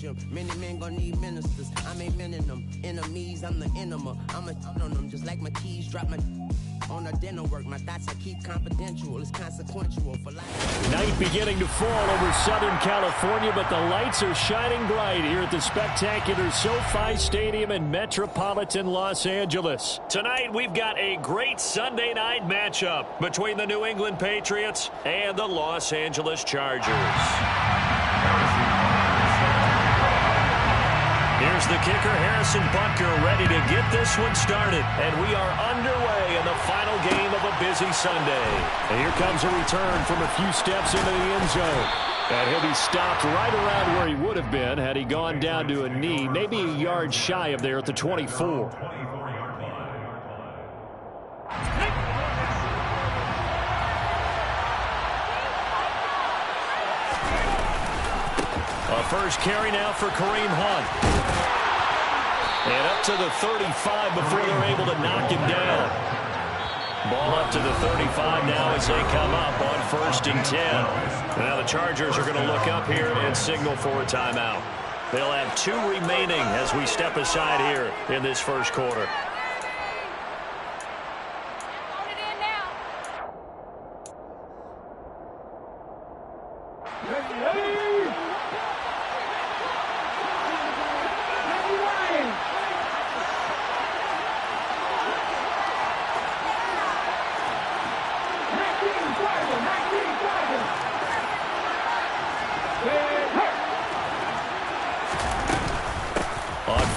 bishop. Many men gon' need ministers. I'm a men in them. Enemies, I'm the enema. I'm a on them, just like my keys drop my on a dinner work. My thoughts I keep confidential. It's consequential for life. Night beginning to fall over Southern California, but the lights are shining bright here at the spectacular SoFi Stadium in metropolitan Los Angeles. Tonight, we've got a great Sunday night matchup between the New England Patriots and the Los Angeles Chargers. Here's the kicker, Harrison Butker, ready to get this one started. And we are underway in the final game of a busy Sunday. And here comes a return from a few steps into the end zone. And he'll be stopped right around where he would have been had he gone down to a knee, maybe a yard shy of there at the 24. A first carry now for Kareem Hunt. And up to the 35 before they're able to knock him down. Ball up to the 35 now as they come up on 1st and 10. Now the Chargers are going to look up here and signal for a timeout. They'll have 2 remaining as we step aside here in this first quarter.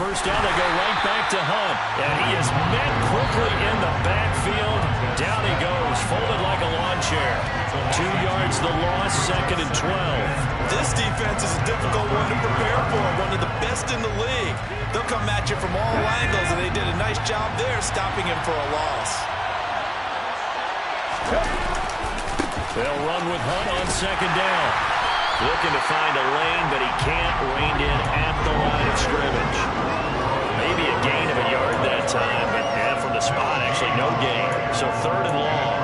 First down, they go right back to Hunt. And he is met quickly in the backfield. Down he goes, folded like a lawn chair. 2 yards the loss, 2nd and 12. This defense is a difficult one to prepare for, one of the best in the league. They'll come at you from all angles, and they did a nice job there stopping him for a loss. They'll run with Hunt on 2nd down. Looking to find a lane, but he can't. Reined in at the line of scrimmage. Maybe a gain of a yard that time, but from the spot, actually no gain. So 3rd and long.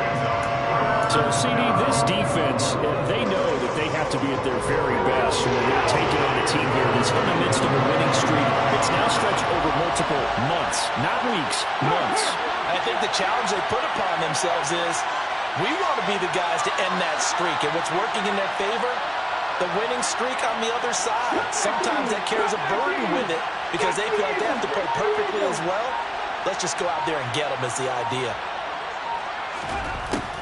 So, CD, this defense, they know that they have to be at their very best when they're taking on a team here that's in the midst of a winning streak. It's now stretched over multiple months, not weeks, months. I think the challenge they put upon themselves is we want to be the guys to end that streak. And what's working in their favor? The winning streak on the other side. Sometimes that carries a burden with it because they feel like they have to play perfectly as well. Let's just go out there and get them is the idea.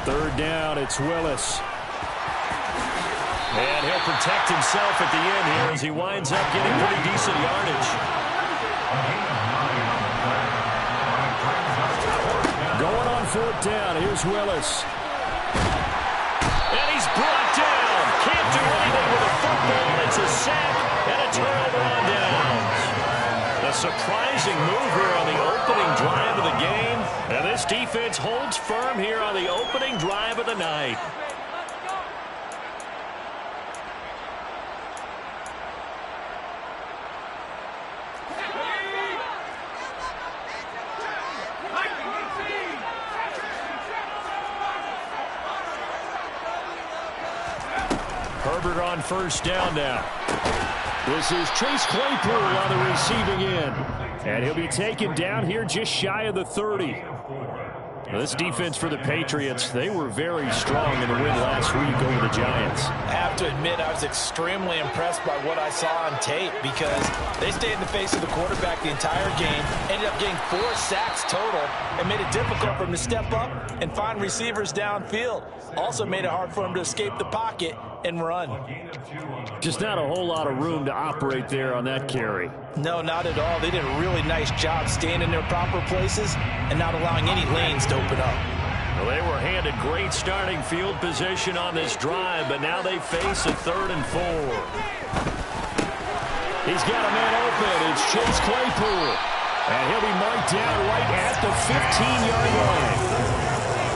3rd down, it's Willis. And he'll protect himself at the end here as he winds up getting pretty decent yardage. Going on 4th down, here's Willis. And he's brought down. Can't do anything with a football. It's a sack and a turnover on downs. A surprising move here on the opening drive of the game. And this defense holds firm here on the opening drive of the night. Herbert on 1st down now. This is Chase Claypool on the receiving end. And he'll be taken down here just shy of the 30. Now, this defense for the Patriots, they were very strong in the win last week over the Giants. I have to admit, I was extremely impressed by what I saw on tape because they stayed in the face of the quarterback the entire game, ended up getting 4 sacks total, and made it difficult for him to step up and find receivers downfield. Also made it hard for him to escape the pocket and run. Just not a whole lot of room to operate there on that carry. No, not at all. They did a really nice job staying in their proper places and not allowing any lanes to open up. Well, they were handed great starting field position on this drive, but now they face a 3rd and 4. He's got a man open. It's Chase Claypool. And he'll be marked down right at the 15-yard line.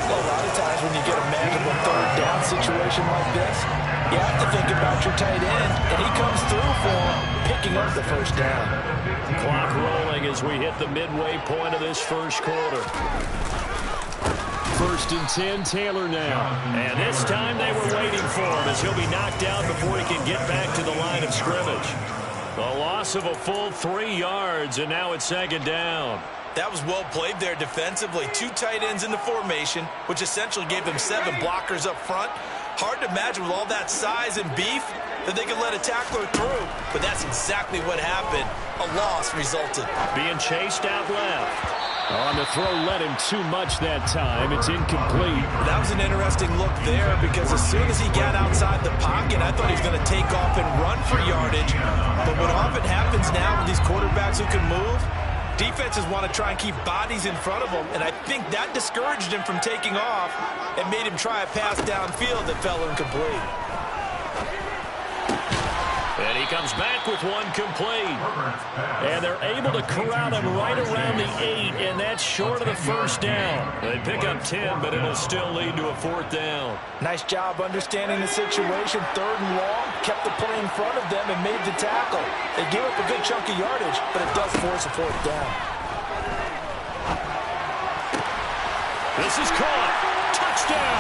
Well, a lot of times when you get a manageable 3rd down situation like this, you have to think about your tight end, and he comes through for him, picking up the 1st down. Clock rolling as we hit the midway point of this first quarter. 1st and 10, Taylor now. And this time they were waiting for him as he'll be knocked out before he can get back to the line of scrimmage. A loss of a full 3 yards, and now it's second down. That was well played there defensively. 2 tight ends in the formation, which essentially gave them 7 blockers up front. Hard to imagine with all that size and beef that they could let a tackler through, but that's exactly what happened. A loss resulted. Being chased out left. On the throw, led him too much that time. It's incomplete. That was an interesting look there because as soon as he got outside the pocket, I thought he was going to take off and run for yardage. But what often happens now with these quarterbacks who can move, defenses want to try and keep bodies in front of them, and I think that discouraged him from taking off and made him try a pass downfield that fell incomplete. And he comes back with one complete. And they're able to corral him right around the 8, and that's short of the first down. They pick up 10, but it'll still lead to a 4th down. Nice job understanding the situation. 3rd and long, kept the play in front of them and made the tackle. They gave up a good chunk of yardage, but it does force a 4th down. This is caught. Touchdown.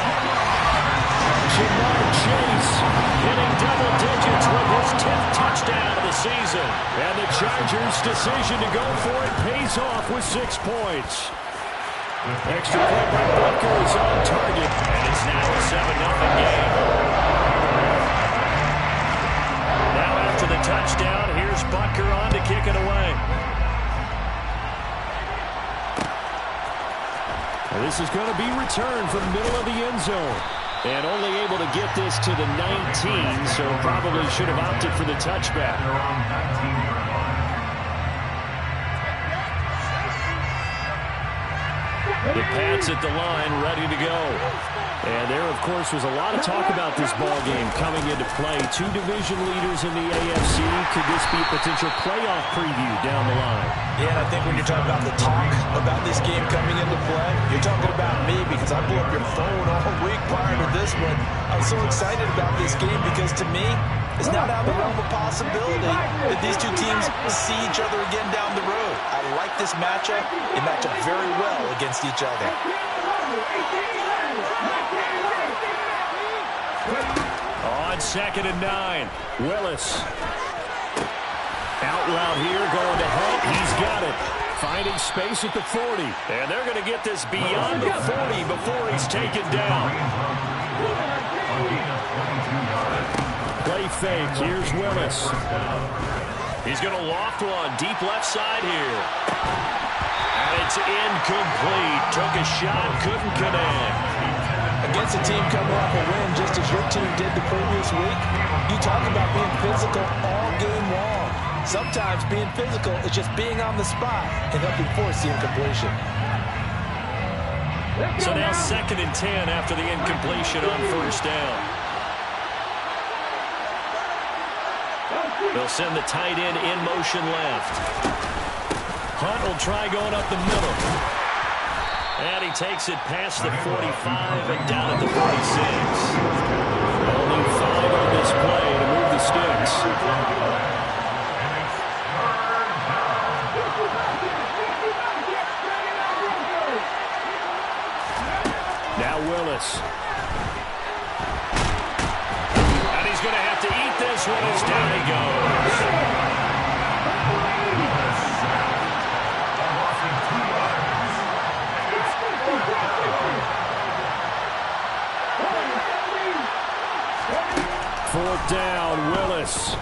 Ja'Marr Chase hitting double digits with his 10th touchdown of the season. And the Chargers' decision to go for it pays off with 6 points. Extra point by Butker is on target. And it's now a 7-0 game. Now after the touchdown, here's Butker on to kick it away. And this is going to be returned from middle of the end zone. And only able to get this to the 19, so probably should have opted for the touchback. The Pats at the line, ready to go. And there, of course, was a lot of talk about this ball game coming into play. 2 division leaders in the AFC. Could this be a potential playoff preview down the line? Yeah, and I think when you're talking about the talk about this game coming into play, you're talking about me because I blew up your phone all week prior to this one. I'm so excited about this game because to me, it's not out of the realm of possibility that these 2 teams see each other again down the road. I like this matchup. They match up very well against each other. On 2nd and 9, Willis. Out route here, going to Hunt. He's got it. Finding space at the 40. And they're going to get this beyond the 40 before he's taken down. Play fake. Here's Willis. He's going to loft one deep left side here. And it's incomplete. Took a shot, couldn't connect. Against a team coming off a win just as your team did the previous week, you talk about being physical all game long. Sometimes being physical is just being on the spot and helping force the incompletion. So now 2nd and 10 after the incompletion on 1st down. They'll send the tight end in motion left. Hunt will try going up the middle. And he takes it past the 45 and down at the 46. Only 5 on this play to move the sticks. Now Willis. And he's going to have to eat this one as down he goes. Fourth down, Willis.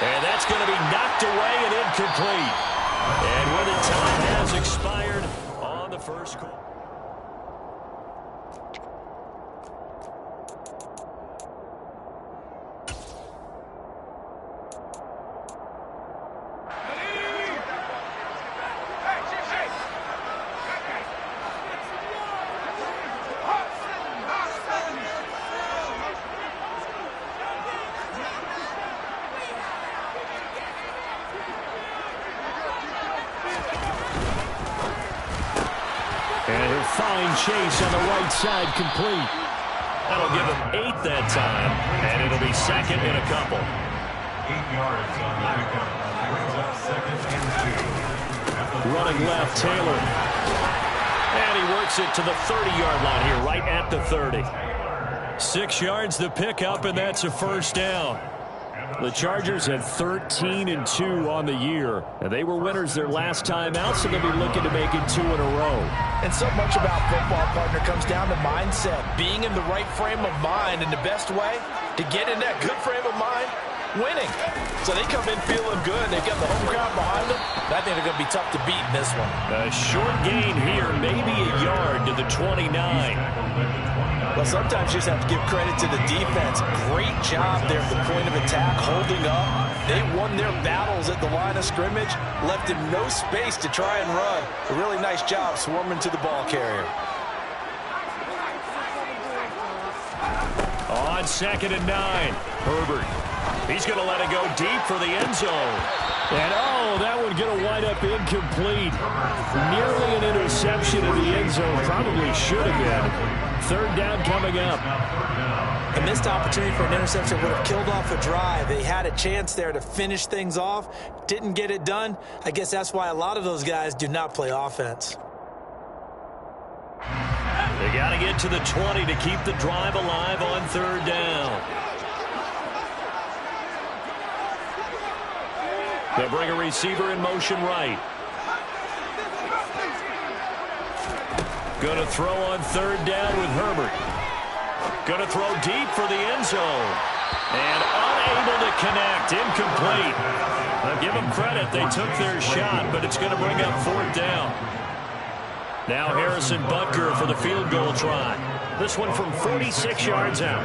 And that's going to be knocked away and incomplete. And when the time has expired on the first quarter. And he'll find Chase on the right side, complete. That'll give him 8 that time, and it'll be 2nd and a couple. 8 yards on the pickup. Brings up 2nd and 2. Running left, Taylor. And he works it to the 30-yard line here, right at the 30. 6 yards the pickup, and that's a first down. The Chargers at 13-2 on the year. And they were winners their last time out, so they'll be looking to make it 2 in a row. And so much about football, partner, comes down to mindset. Being in the right frame of mind, and the best way to get in that good frame of mind, winning. So they come in feeling good. They've got the home crowd behind them. I think they're going to be tough to beat in this one. A short gain here, maybe a yard to the 29. Well, sometimes you just have to give credit to the defense. Great job there at the point of attack, holding up. They won their battles at the line of scrimmage, left him no space to try and run. A really nice job swarming to the ball carrier. On 2nd and 9, Herbert. He's going to let it go deep for the end zone. And, oh, that one going to wind up incomplete. Nearly an interception in the end zone. Probably should have been. 3rd down coming up. A missed opportunity for an interception would have killed off a drive. They had a chance there to finish things off. Didn't get it done. I guess that's why a lot of those guys do not play offense. They got to get to the 20 to keep the drive alive on 3rd down. They'll bring a receiver in motion right. Going to throw on 3rd down with Herbert. Going to throw deep for the end zone. And unable to connect. Incomplete. Now give them credit. They took their shot, but it's going to bring up 4th down. Now Harrison Butker for the field goal try. This one from 46 yards out.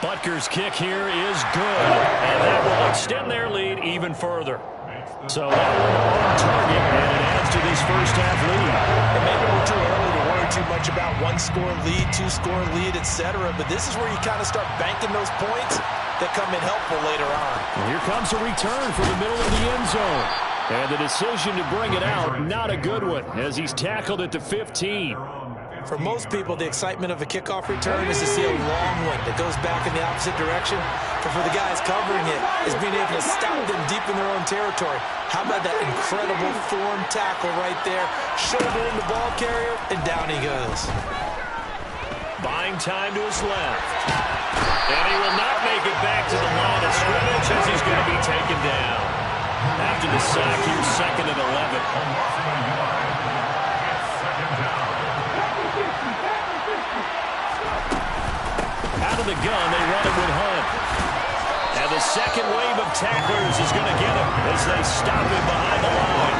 Butker's kick here is good. And that will extend their lead even further. So that one on target, and it adds to this first half lead. And maybe we're too early to worry too much about 1-score lead, 2-score lead, etc. But this is where you kind of start banking those points that come in helpful later on. And here comes a return from the middle of the end zone. And the decision to bring it out, not a good one, as he's tackled at the 15. For most people, the excitement of a kickoff return is to see a long one that goes back in the opposite direction. But for the guys covering it, is being able to stop them deep in their own territory. How about that incredible form tackle right there? Shoulder in the ball carrier, and down he goes. Buying time to his left. And he will not make it back to the line of scrimmage as he's going to be taken down. After the sack, here's 2nd and 11. Out of the gun, they run it with Hunt. And the second wave of tacklers is going to get him as they stop him behind the line.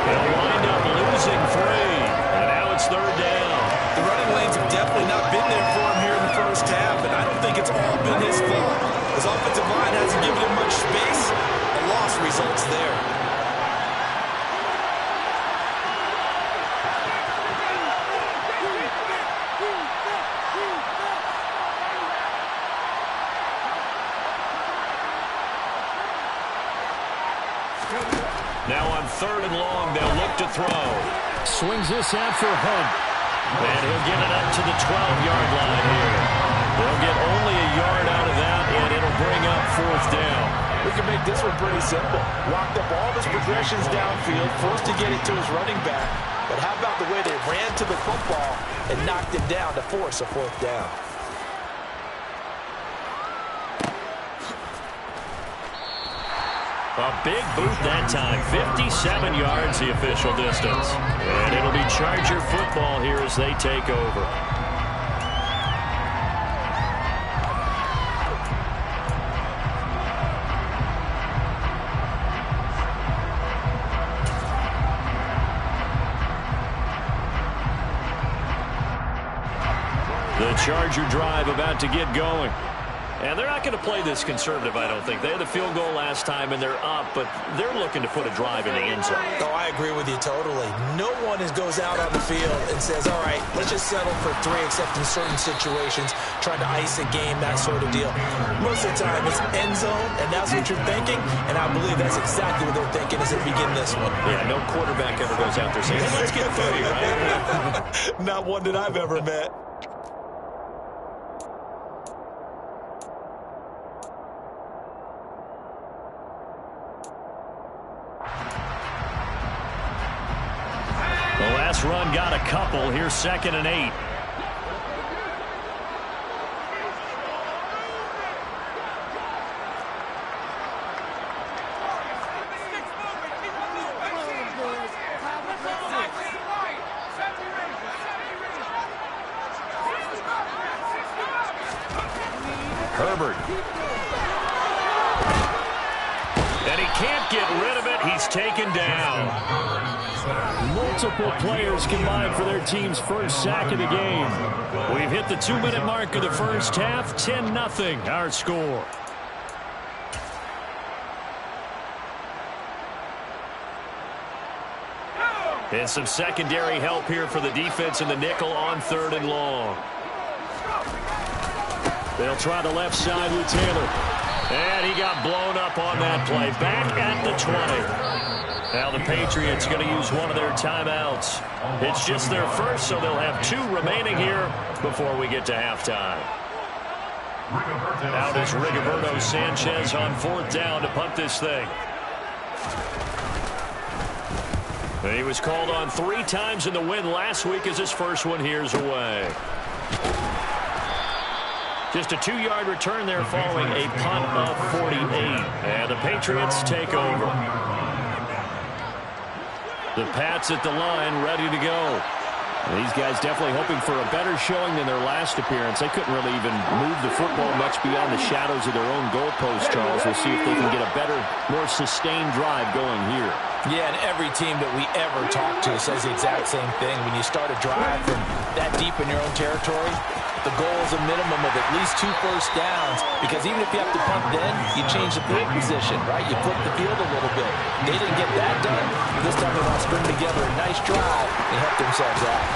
They'll wind up losing 3. And now it's 3rd down. The running lanes have definitely not been there for him here in the first half, and I don't think it's all been his fault. His offensive line hasn't given him much space. A loss results there. Now on 3rd and long, they'll look to throw. Swings this out for Hunt. And he'll get it up to the 12-yard line here. They'll get only a yard out of that, and it'll bring up 4th down. We can make this one pretty simple. Walked up all his progressions downfield, forced to get it to his running back. But how about the way they ran to the football and knocked it down to force a 4th down? A big boot that time. 57 yards the official distance. And it'll be Charger football here as they take over. The Charger drive about to get going. And they're not going to play this conservative, I don't think. They had the field goal last time, and they're up, but they're looking to put a drive in the end zone. Oh, I agree with you totally. No one goes out on the field and says, all right, let's just settle for 3, except in certain situations, trying to ice a game, that sort of deal. Most of the time, it's end zone, and that's what you're thinking, and I believe that's exactly what they're thinking as they begin this one. Yeah, no quarterback ever goes out there saying, hey, let's get 3, right? Not one that I've ever met. The last run got a couple. Here's 2nd and 8. Herbert. And he can't get rid of it. He's taken down. Multiple players combined for their team's first sack of the game. We've hit the 2-minute mark of the first half. 10-0 our score. And some secondary help here for the defense in the nickel on 3rd and long. They'll try the left side with Taylor. And he got blown up on that play. Back at the 20. Now the Patriots going to use one of their timeouts. It's just their first, so they'll have 2 remaining here before we get to halftime. Out is Rigoberto Sanchez on 4th down to punt this thing. He was called on 3 times in the win last week as his first one here's away. Just a 2-yard return there following a punt of 48. And the Patriots take over. The Pats at the line ready to go. These guys definitely hoping for a better showing than their last appearance. They couldn't really even move the football much beyond the shadows of their own goalpost, Charles. We'll see if they can get a better, more sustained drive going here. Yeah, and every team that we ever talk to says the exact same thing. When you start a drive from that deep in your own territory, the goal is a minimum of at least 2 first downs, because even if you have to punt then, you change the field position, right? You flip the field a little bit. They didn't get that done. This time they want to string together a nice drive and help themselves out.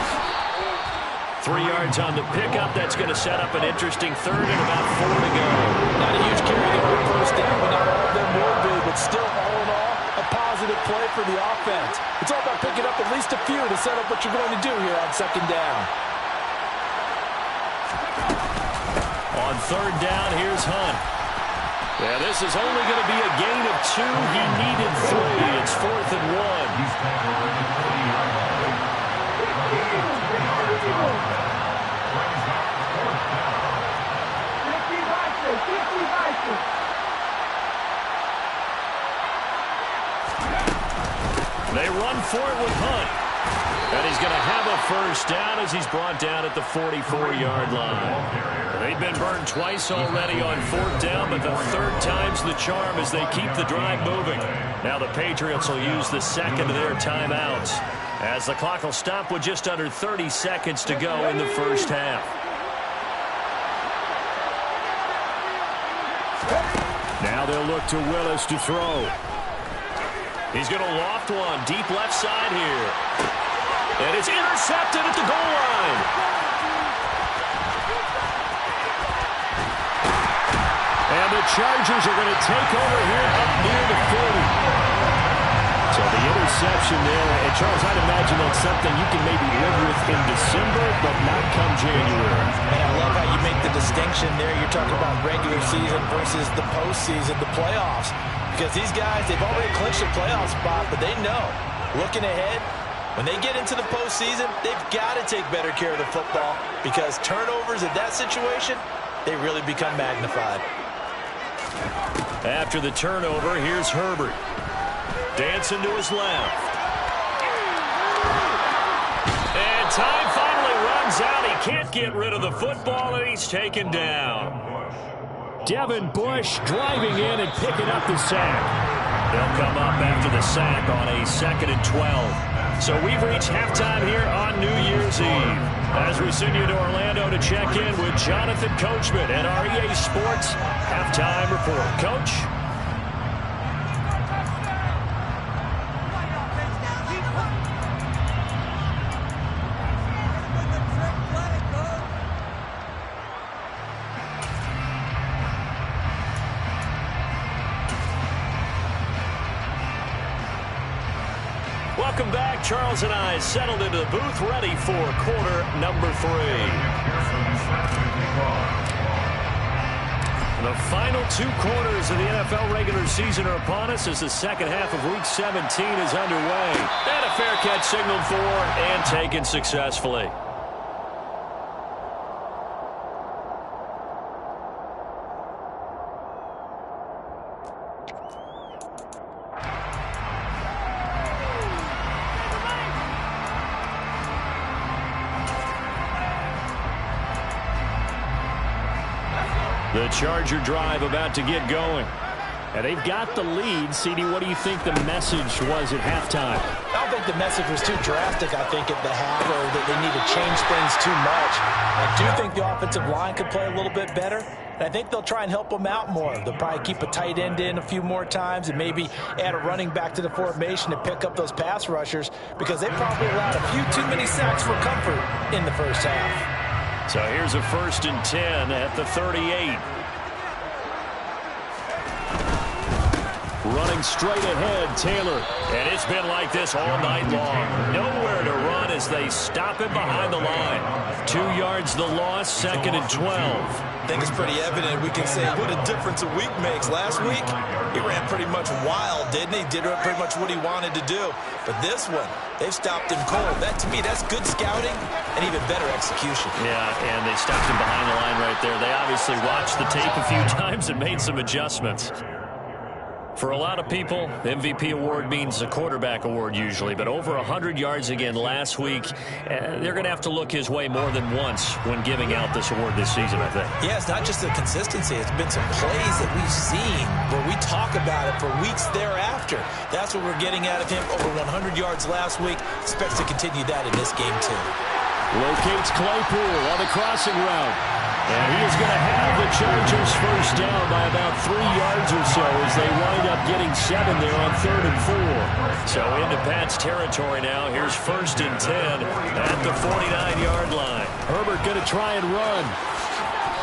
3 yards on the pickup. That's going to set up an interesting 3rd and about 4 to go. Not a huge carry there on first down, but not all of them will be, but still all in all, a positive play for the offense. It's all about picking up at least a few to set up what you're going to do here on 2nd down. On 3rd down, here's Hunt. Yeah, this is only going to be a gain of 2. He needed 3. It's 4th and 1. They run for it with Hunt. And he's going to have a first down as he's brought down at the 44-yard line. They've been burned twice already on 4th down, but the 3rd time's the charm as they keep the drive moving. Now the Patriots will use the 2nd of their timeouts, as the clock will stop with just under 30 seconds to go in the first half. Now they'll look to Willis to throw. He's going to loft one deep left side here. And it's intercepted at the goal line. And the Chargers are going to take over here up near the 40. So the interception there. And Charles, I'd imagine that's something you can maybe live with in December, but not come January. And I love how you make the distinction there. You're talking about regular season versus the postseason, the playoffs. Because these guys, they've already clinched a playoff spot, but they know, looking ahead, when they get into the postseason, they've got to take better care of the football, because turnovers in that situation, they really become magnified. After the turnover, here's Herbert. Dancing to his left. And time finally runs out. He can't get rid of the football, and he's taken down. Devin Bush driving in and picking up the sack. They'll come up after the sack on a 2nd and 12. So we've reached halftime here on New Year's Eve. As we send you to Orlando to check in with Jonathan Coachman at our EA Sports Halftime Report. Coach? Welcome back. Charles and I settled into the booth, ready for quarter number 3. The final 2 quarters of the NFL regular season are upon us as the second half of Week 17 is underway. And a fair catch signaled for and taken successfully. The Charger drive about to get going. And they've got the lead. CD, what do you think the message was at halftime? I don't think the message was too drastic, I think, at the half, or that they need to change things too much. I do think the offensive line could play a little bit better, and I think they'll try and help them out more. They'll probably keep a tight end in a few more times and maybe add a running back to the formation to pick up those pass rushers, because they probably allowed a few too many sacks for comfort in the first half. So here's a 1st and 10 at the 38. Running straight ahead, Taylor. And it's been like this all night long. Nowhere to run as they stop him behind the line. 2 yards the loss, 2nd and 12. I think it's pretty evident. We can say what a difference a week makes. Last week, he ran pretty much wild, didn't he? Did pretty much what he wanted to do. But this one, they've stopped him cold. That, to me, that's good scouting and even better execution. Yeah, and they stopped him behind the line right there. They obviously watched the tape a few times and made some adjustments. For a lot of people, the MVP award means a quarterback award usually, but over 100 yards again last week. They're going to have to look his way more than once when giving out this award this season, I think. Yeah, it's not just the consistency. It's been some plays that we've seen where we talk about it for weeks thereafter. That's what we're getting out of him. Over 100 yards last week. Expects to continue that in this game, too. Locates Claypool on the crossing route. And he is going to have the Chargers first down by about 3 yards or so as they wind up getting 7 there on 3rd and 4. So into Pat's territory now. Here's 1st and 10 at the 49-yard line. Herbert going to try and run.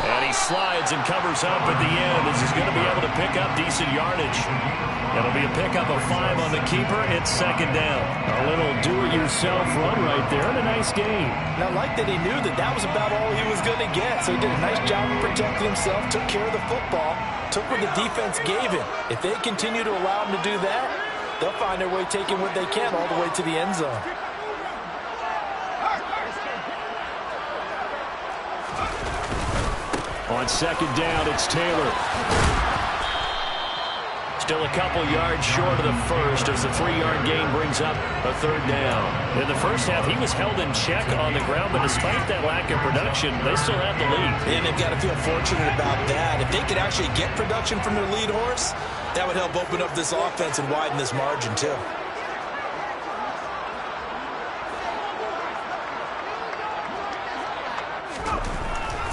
And he slides and covers up at the end as he's going to be able to pick up decent yardage. It'll be a pickup of 5 on the keeper. It's 2nd down. A little do-it-yourself run right there and a nice gain. And I like that he knew that that was about all he was going to get. So he did a nice job of protecting himself, took care of the football, took what the defense gave him. If they continue to allow him to do that, they'll find their way taking what they can all the way to the end zone. On 2nd down, it's Taylor. Still a couple yards short of the first as the 3-yard gain brings up a 3rd down. In the first half, he was held in check on the ground, but despite that lack of production, they still have the lead. And they've got to feel fortunate about that. If they could actually get production from their lead horse, that would help open up this offense and widen this margin, too.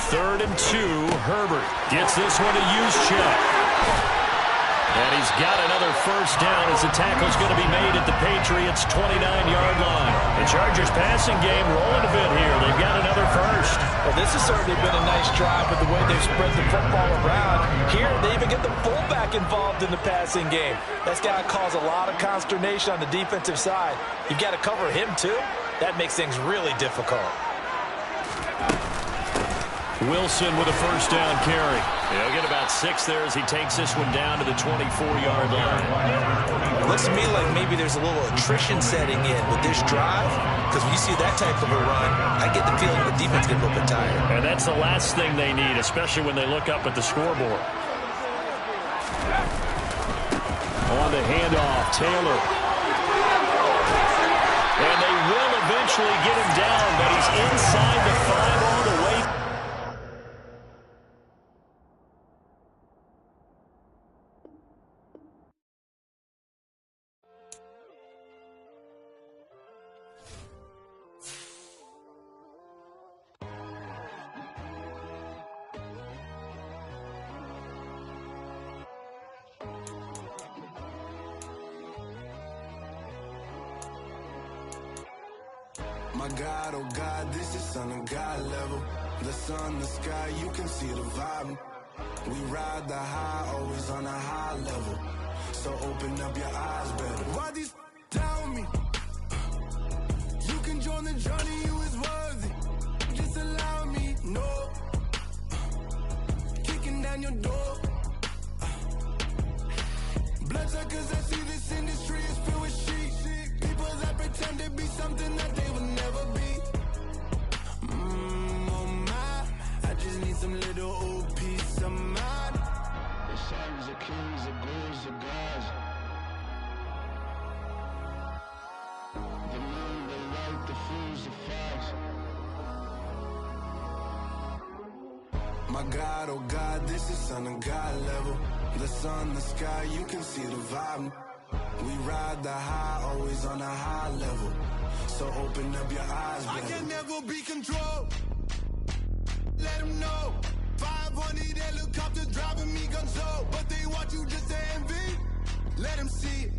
Third and 2, Herbert gets this one to Juszczyk. And he's got another first down as the tackle's going to be made at the Patriots' 29-yard line. The Chargers passing game rolling a bit here. They've got another first. Well, this has certainly been a nice drive with the way they've spread the football around. Here, they even get the fullback involved in the passing game. That's got to cause a lot of consternation on the defensive side. You've got to cover him, too. That makes things really difficult. Wilson with a first down carry. He'll get about 6 there as he takes this one down to the 24-yard line. It looks to me like maybe there's a little attrition setting in with this drive, because when you see that type of a run, I get the feeling the defense gets a little bit tired. And that's the last thing they need, especially when they look up at the scoreboard. On the handoff, Taylor. And they will eventually get him down, but he's inside the 5 all the way. My God, oh God, this is Son of God level. The sun, the sky, you can see the vibe. We ride the high, always on a high level. So open up your eyes better. Why these tell me? You can join the journey, you is worthy. Just allow me, no. Kicking down your door. Bloodsuckers, I see this industry is filled with sheep. People that pretend to be something that they will never be. Oh my, I just need some little old peace of mind. The sons of kings, the ghouls, the gods. The moon, the light, the fools, the facts. My God, oh God, this is son of God level. The sun, the sky, you can see the vibe. We ride the high, always on a high level. So open up your eyes, baby. I can never be controlled. Let them know. 500 helicopters driving me gonzo. But they want you just to envy. Let them see it.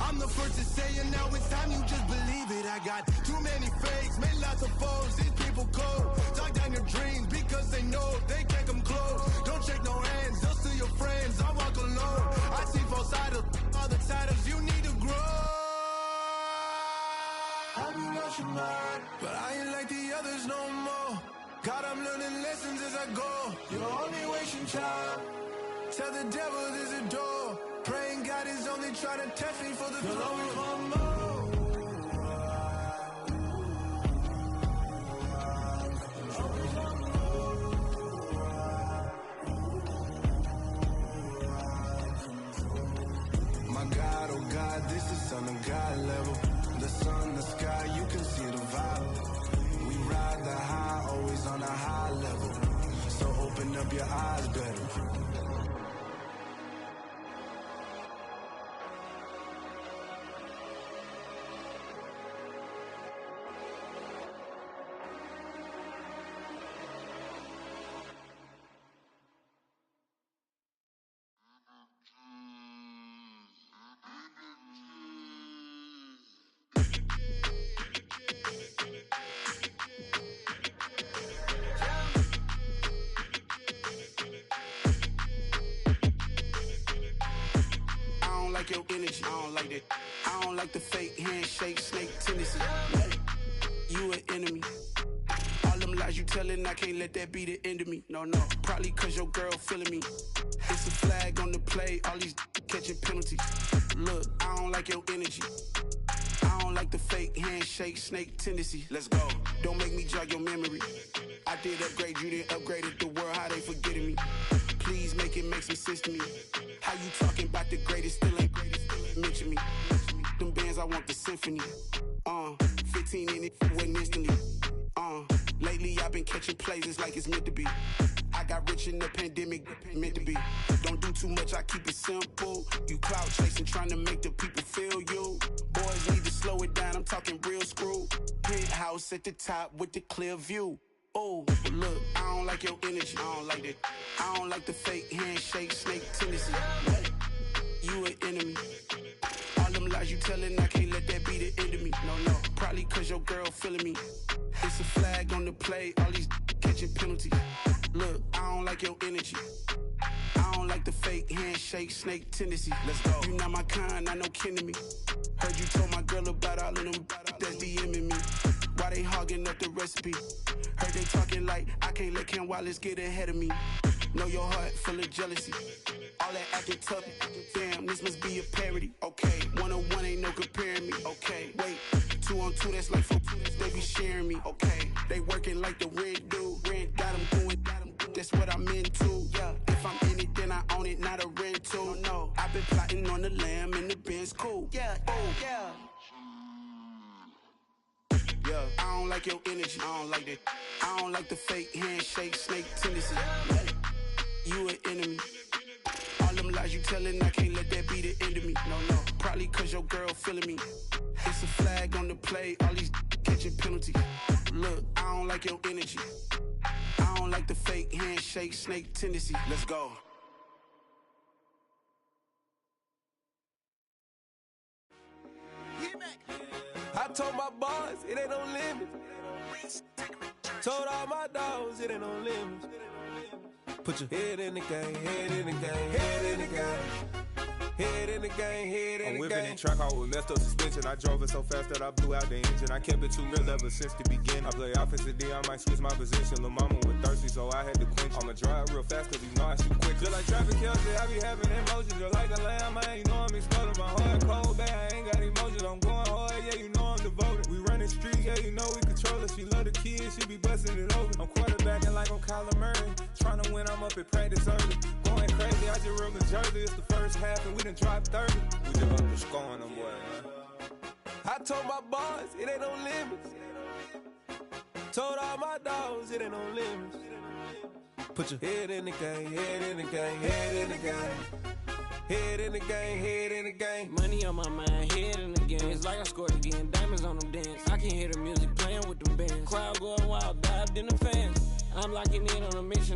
I'm the first to say it, now it's time you just believe it. I got too many fakes, made lots of foes. These people cold. Talk down your dreams because they know they can't come close. Don't shake no hands, just to your friends. I walk alone. I see both sides of other titles. You need to grow. Have you lost your mind? But I ain't like the others no more. God, I'm learning lessons as I go. You're only wasting time. Tell the devil there's a door. Praying God is only trying to test me for the glory. My God, oh God, this is son of God level. The sun, the sky, you can see the vibe. We ride the high, always on a high level. So open up your eyes, better. Your energy, I don't like that. I don't like the fake handshake, snake tendency. You an enemy. All them lies you telling, I can't let that be the end of me. No, probably cause your girl feeling me. It's a flag on the play, all these catching penalties. Look, I don't like your energy. I don't like the fake handshake, snake tendency. Let's go. Don't make me jog your memory. I did upgrade, you didn't upgrade it. The world, how they forgetting me. Please make it make some sense to me. How you talking about the greatest, still ain't greatest, mention me. Them bands, I want the symphony. 15 in it, wasn't instantly. Lately I've been catching plays, it's like it's meant to be. I got rich in the pandemic, meant to be. Don't do too much, I keep it simple. You clout chasing, trying to make the people feel you. Boys need to slow it down, I'm talking real screw. Penthouse at the top with the clear view. Oh, look, I don't like your energy. I don't like that. I don't like the fake handshake, snake tendency. You an enemy. All them lies you telling, I can't let that be the end of me. No, probably cause your girl feeling me. It's a flag on the play, all these catching penalties. Look, I don't like your energy. I don't like the fake handshake, snake tendency. Let's go. You not my kind, I know kin to me. Heard you told my girl about all of them that's DMing me. Why they hogging up the recipe? Heard they talking like I can't let Ken Wallace get ahead of me. Know your heart full of jealousy. All that acting tough, damn, this must be a parody. Okay, 1-on-1 ain't no comparing me. Okay, wait, 2-on-2, that's like 4, they be sharing me. Okay, they working like the rent do. Rent got them going, that's what I'm into. Yeah, if I'm in it, then I own it, not a rental. No, I've been plotting on the lamb and the Benz cool. Yeah, yeah. Yeah, I don't like your energy. I don't like that. I don't like the fake handshake, snake tendency. You an enemy. All them lies you telling, I can't let that be the end of me. No, probably cause your girl feeling me. It's a flag on the play, all these catching penalties. Look, I don't like your energy. I don't like the fake handshake, snake tendency. Let's go. I told my boys, it ain't no limits. Told all my dogs, it ain't no limits. Put your head in the game, head in the game, head in the game. Head in the game, head in the game. I'm whipping in track hall with messed up suspension. I drove it so fast that I blew out the engine. I kept it too real ever since the beginning. I play offensive D, I might switch my position. Lil' mama was thirsty, so I had to quench. I'ma drive real fast cause you know I shoot quick. Just like traffic Kelsey, I be having emotions. Just like a lamb, man, you know I'm exploding. My heart cold, bad, I ain't got emotions. I'm going hard, yeah, you know I'm devoted. We running streets, yeah, you know we control it. She love the kids, she be busting it over. I'm quarterbacking like I'm Kyler Murray. Trying to win, I'm up at practice early. Going crazy, I just rode the jersey. It's the first half and we done dropped 30. We just up to scoring them, boy, man. I told my boys, it ain't no limits. Told all my dogs, it ain't no limits. Put your head in the game, head in the game, head in the game. Head in the game, head in the game. Money on my mind, head in the game. It's like I scored again, diamonds on them dance. I can hear the music playing with them bands. Crowd going wild, dived in the fans. I'm locking in on a mission.